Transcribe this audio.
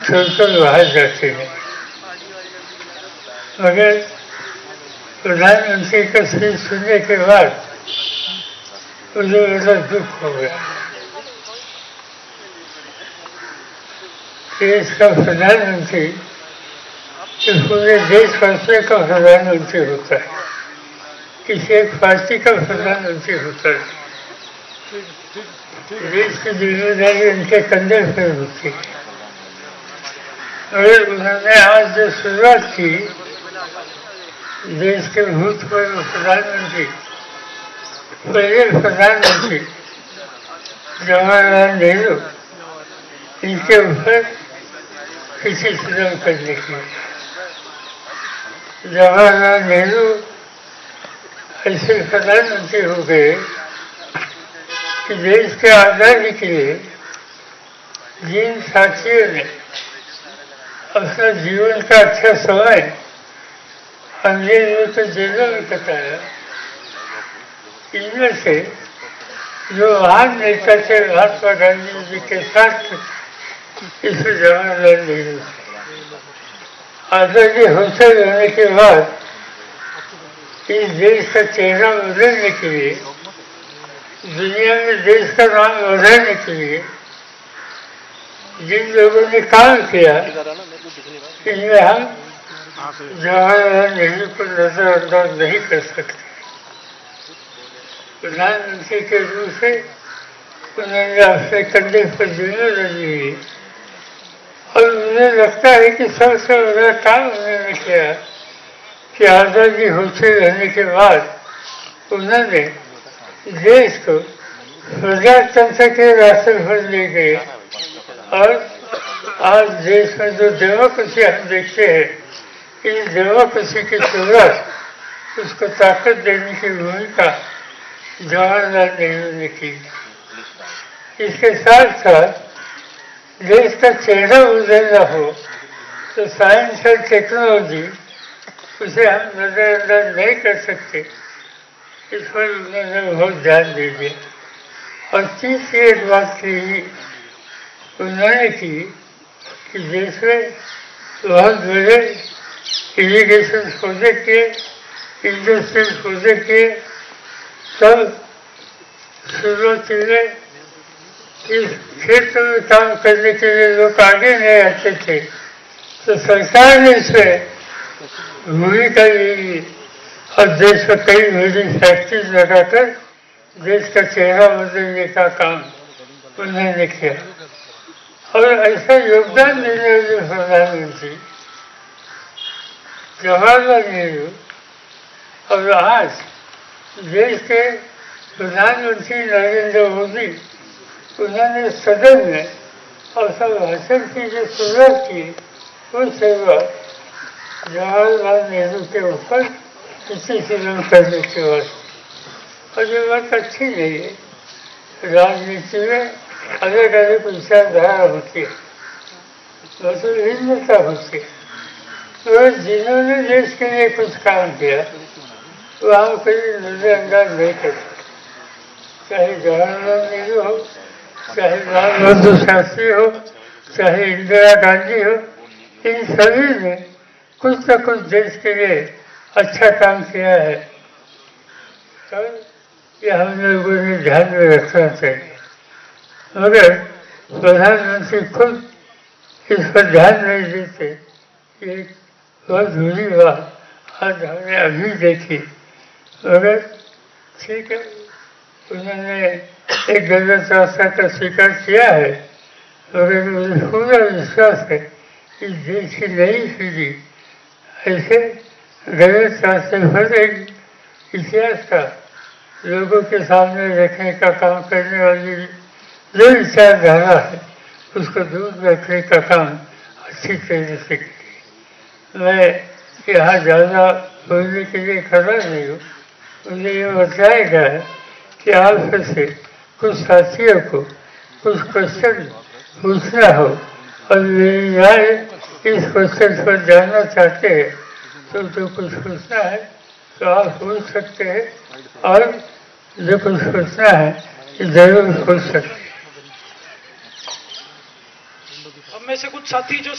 छोड़कर बाहर जाते हैं। मगर प्रधानमंत्री का स्पीच सुनने के बाद मुझे बड़ा दुख हो गया। देश का प्रधानमंत्री पूरे देशवासियों का प्रधानमंत्री होता है, किसी एक पार्टी का प्रधानमंत्री होता है। देश की जिम्मेदारी उनके कंधे पर होती है। और उन्होंने आज जो शुरुआत की, देश के भूतपूर्व प्रधानमंत्री, पहले प्रधानमंत्री जवाहरलाल नेहरू, इनके ऊपर किसी सितम करने की। जवाहरलाल नेहरू ऐसे प्रधानमंत्री हो गए कि देश के आज़ादी के लिए जिन साथियों ने अपना जीवन का अच्छा समय अंग्रेजों के जेलों में कटाया, इनमें से जो महान नेता थे महात्मा गांधी जी के साथ इसमें जवाहरलाल नेहरू। आज़ादी होते रहने के बाद इस देश का चेहरा बदलने के लिए, दुनिया में देश का नाम बढ़ाने के लिए जिन लोगों ने काम किया, इनमें हम जवाहरलाल नेहरू को नजरअंदाज नहीं कर सकते। प्रधानमंत्री के रूप से उन्होंने अपने कंधे पर जिम्मेदारी ली और मुझे लगता है कि सबसे बड़ा काम उन्होंने किया कि आज़ादी होते रहने के बाद उन्होंने देश को प्रजातंत्र के रास्ते पर ले गए। और आज देश में जो डेमोक्रेसी हम देखते हैं, इस डेमोक्रेसी की शुरुआत, उसको ताकत देने की भूमिका जवाहरलाल नेहरू ने की। इसके साथ साथ देश का चेहरा बदलना हो तो साइंस और टेक्नोलॉजी, उसे हम नजरअंदाज नहीं कर सकते। इस पर उन्होंने बहुत ध्यान दे दिया। और तीसरी एक बात की उन्होंने की कि देश में बहुत बड़े इरिगेशन प्रोजेक्ट किए, इंडस्ट्रियल प्रोजेक्ट किए। तब शुरुआत में इस क्षेत्र में काम करने के लिए लोग आगे नहीं आते थे, तो सरकार ने इसमें भूमिका ली और देश में कई बड़ी फैक्ट्रीज लगाकर देश का चेहरा बदलने का काम उन्होंने किया। और ऐसा योगदान देने वाले प्रधानमंत्री जवाहरलाल नेहरू और आज देश के प्रधानमंत्री नरेंद्र मोदी, उन्होंने सदन में अपना भाषण की जो शुरुआत की, वो शुरुआत जवाहरलाल नेहरू के ऊपर किसी सितम करने के बाद। और ये बात अच्छी नहीं है। राजनीति में अलग अलग विचारधारा होती है, तो भिन्नता होती है। तो जिन्होंने देश के लिए कुछ काम किया तो हम कभी नजरअंदाज नहीं कर सकते। चाहे जवाहरलाल नेहरू हो, चाहे लाल बहादुर शास्त्री हो, चाहे इंदिरा गांधी हो, इन सभी ने कुछ न कुछ देश के लिए अच्छा काम किया है। तो ये हम लोगों ने ध्यान में रखना चाहिए। मगर प्रधानमंत्री खुद इस पर ध्यान नहीं देते। ये बहुत बुरी बात आज हमने अभी देखी। मगर ठीक है, उन्होंने एक गलत रास्ता का स्वीकार किया है, मगर मुझे पूरा विश्वास है कि देश की नई पीढ़ी ऐसे गलत रास्ते पर एक इतिहास का लोगों के सामने रखने का काम करने वाली जो विचारधारा है, उसको दूर रखने का काम अच्छी तरह से करिए। मैं यहाँ ज़्यादा बोलने के लिए खड़ा नहीं हूँ। मुझे ये बताया गया है कि आप से कुछ साथियों को कुछ क्वेश्चन पूछना हो और मेरी राय इस क्वेश्चन पर जानना चाहते हैं, तो जो कुछ पूछना है तो आप पूछ सकते हैं, और जो कुछ पूछना है जरूर पूछ सकते हैं। हम में से कुछ साथी जो